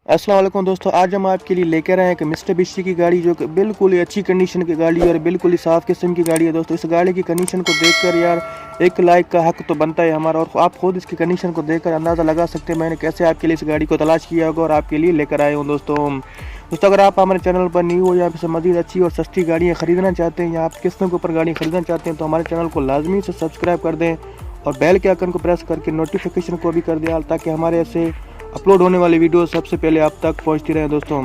अस्सलाम वालेकुम दोस्तों, आज हम आपके लिए लेकर आए हैं कि मित्सुबिशी की गाड़ी जो कि बिल्कुल ही अच्छी कंडीशन की गाड़ी है और बिल्कुल ही साफ़ किस्म की गाड़ी है। दोस्तों इस गाड़ी की कंडीशन को देखकर यार एक लाइक का हक तो बनता है हमारा, और आप खुद इसकी कंडीशन को देखकर अंदाज़ा लगा सकते हैं मैंने कैसे आपके लिए इस गाड़ी को तलाश किया होगा और आपके लिए लेकर आए हूँ। दोस्तों अगर आप हमारे चैनल पर न्यू हो या फिर मज़ीद अच्छी और सस्ती गाड़ियाँ ख़रीदना चाहते हैं या आप किस्तों के ऊपर गाड़ी ख़रीदना चाहते हैं तो हमारे चैनल को लाजमी से सब्सक्राइब कर दें और बेल के आइकन को प्रेस करके नोटिफिकेशन को भी कर दें ताकि हमारे ऐसे अपलोड होने वाली वीडियो सबसे पहले आप तक पहुंचती रहे। दोस्तों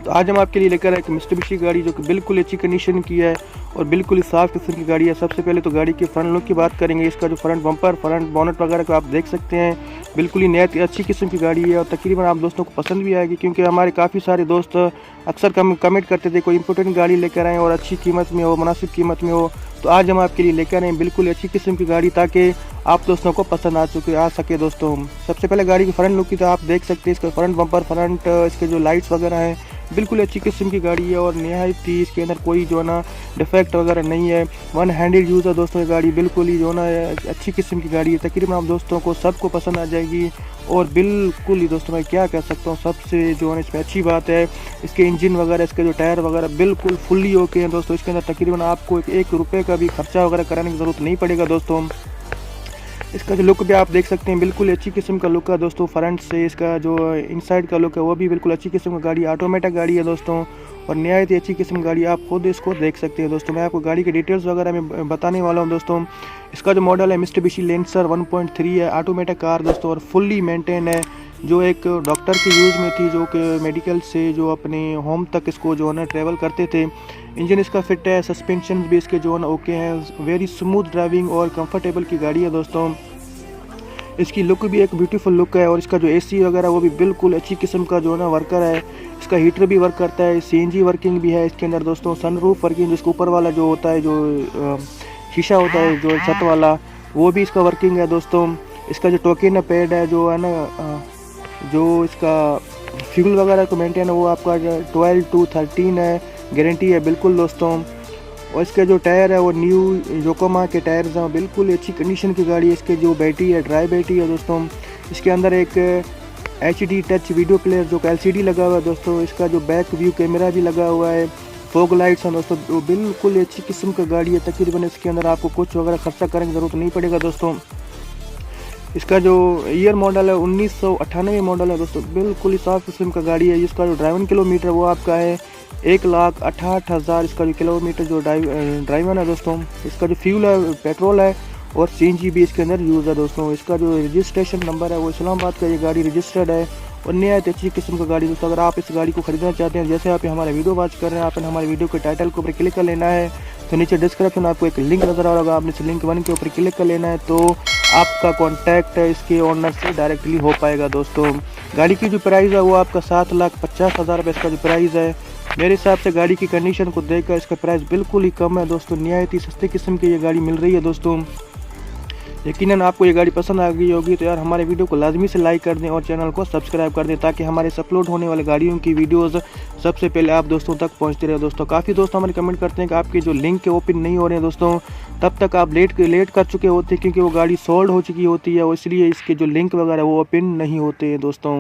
तो आज हम आपके लिए लेकर आए एक मित्सुबिशी गाड़ी जो कि बिल्कुल अच्छी कंडीशन की है और बिल्कुल ही साफ़ किस्म की गाड़ी है। सबसे पहले तो गाड़ी के फ्रंट लुक की बात करेंगे। इसका जो फ्रंट बम्पर, फ्रंट बोनट वगैरह को आप देख सकते हैं, बिल्कुल ही नई अच्छी किस्म की गाड़ी है और तकरीबन आप दोस्तों को पसंद भी आएगी, क्योंकि हमारे काफ़ी सारे दोस्त अक्सर कमेंट करते थे कोई इंपोर्टेंट गाड़ी लेकर आएँ और अच्छी कीमत में हो, मुनासिब कीमत में हो। तो आज हम आपके लिए लेकर आए बिल्कुल अच्छी किस्म की गाड़ी ताकि आप दोस्तों को पसंद आ सके। दोस्तों सबसे पहले गाड़ी की फ्रंट लुक की तो आप देख सकते हैं, इसका फ्रंट बम्पर, फ्रंट इसके जो लाइट्स वगैरह हैं बिल्कुल अच्छी किस्म की गाड़ी है और नहायत थी, इसके अंदर कोई जो है ना डिफेक्ट वगैरह नहीं है। वन हैंडेड यूज़ है दोस्तों, ये गाड़ी बिल्कुल ही जो है ना अच्छी किस्म की गाड़ी है। तकरीबन आप दोस्तों को सबको पसंद आ जाएगी और बिल्कुल ही दोस्तों मैं क्या कह सकता हूँ, सबसे जो है इसमें अच्छी बात है इसके इंजन वगैरह, इसके जो टायर वगैरह बिल्कुल फुल्ली ओके हैं। दोस्तों इसके अंदर तकरीबन आपको एक रुपये का भी खर्चा वगैरह कराने की ज़रूरत नहीं पड़ेगा। दोस्तों इसका जो लुक भी आप देख सकते हैं बिल्कुल अच्छी किस्म का लुक है दोस्तों। फ्रंट से इसका जो इनसाइड का लुक है वो भी बिल्कुल अच्छी किस्म की गाड़ी, ऑटोमेटिक गाड़ी है दोस्तों और नहायत ही अच्छी किस्म की गाड़ी, आप खुद इसको देख सकते हैं। दोस्तों मैं आपको गाड़ी की डिटेल्स वगैरह में बताने वाला हूं। दोस्तों इसका जो मॉडल है मित्सुबिशी लेंसर 1.3 है, ऑटोमेटिक कार दोस्तों और फुल्ली मेंटेन है, जो एक डॉक्टर के यूज़ में थी, जो कि मेडिकल से जो अपने होम तक इसको जो है ना ट्रैवल करते थे। इंजन इसका फिट है, सस्पेंशन भी इसके जो है ना ओके हैं, वेरी स्मूथ ड्राइविंग और कंफर्टेबल की गाड़ी है। दोस्तों इसकी लुक भी एक ब्यूटीफुल लुक है और इसका जो एसी वगैरह वो भी बिल्कुल अच्छी किस्म का जो है ना वर्कर है। इसका हीटर भी वर्क करता है, सीएनजी वर्किंग भी है इसके अंदर। दोस्तों सनरूफ वर्किंग, जिसके ऊपर वाला जो होता है, जो शीशा होता है जो छत वाला, वो भी इसका वर्किंग है। दोस्तों इसका जो टोकन पैड है जो है ना जो इसका फ्यूल वगैरह को मेंटेन है वो आपका 12 to 13 है, गारंटी है बिल्कुल। दोस्तों और इसके जो टायर है वो न्यू योकोमा के टायर्स हैं, बिल्कुल अच्छी कंडीशन की गाड़ी है। इसके जो बैटरी है ड्राई बैटरी है। दोस्तों इसके अंदर एक HD टच वीडियो प्लेयर जो LCD लगा हुआ है। दोस्तों इसका जो बैक व्यू कैमरा भी लगा हुआ है, फॉग लाइट्स हैं। दोस्तों वो बिल्कुल अच्छी किस्म का गाड़ी है, तकरीबन इसके अंदर आपको कुछ वगैरह खर्चा करने की ज़रूरत नहीं पड़ेगा। दोस्तों इसका जो ईयर मॉडल है 1998 मॉडल है। दोस्तों बिल्कुल ही साफ़ किस्म का गाड़ी है। इसका जो ड्राइवन किलोमीटर वो आपका है 1,68,000 इसका जो किलोमीटर जो ड्राइवन है। दोस्तों इसका जो फ्यूल है पेट्रोल है और CNG भी इसके अंदर यूज़ है। दोस्तों इसका जो रजिस्ट्रेशन नंबर है वो इस्लामाबाद का ये गाड़ी रजिस्टर्ड है और नहायत अच्छी किस्म का गाड़ी। दोस्तों अगर आप इस गाड़ी को खरीदना चाहते हैं, जैसे आप हमारे वीडियो वॉच कर रहे हैं, आपने हमारे वीडियो के टाइटल के ऊपर क्लिक कर लेना है तो नीचे डिस्क्रिप्शन आपको एक लिंक नज़र आ रहा होगा, आपने इस लिंक 1 के ऊपर क्लिक कर लेना है तो आपका कॉन्टैक्ट इसके ओनर से डायरेक्टली हो पाएगा। दोस्तों गाड़ी की जो प्राइस है वो आपका 7,50,000 रुपये इसका जो प्राइस है। मेरे हिसाब से गाड़ी की कंडीशन को देखकर इसका प्राइस बिल्कुल ही कम है। दोस्तों नहायत ही सस्ते किस्म की ये गाड़ी मिल रही है। दोस्तों यकीनन आपको ये गाड़ी पसंद आ गई होगी तो यार हमारे वीडियो को लाजमी से लाइक कर दें और चैनल को सब्सक्राइब कर दें ताकि हमारे अपलोड होने वाले गाड़ियों की वीडियोस सबसे पहले आप दोस्तों तक पहुंचते रहे। दोस्तों काफ़ी दोस्त हमारे कमेंट करते हैं कि आपके जो लिंक के ओपन नहीं हो रहे हैं। दोस्तों तब तक आप लेट कर चुके होते हैं क्योंकि वो गाड़ी सोल्ड हो चुकी होती है और इसलिए इसके जो लिंक वगैरह वो ओपन नहीं होते हैं। दोस्तों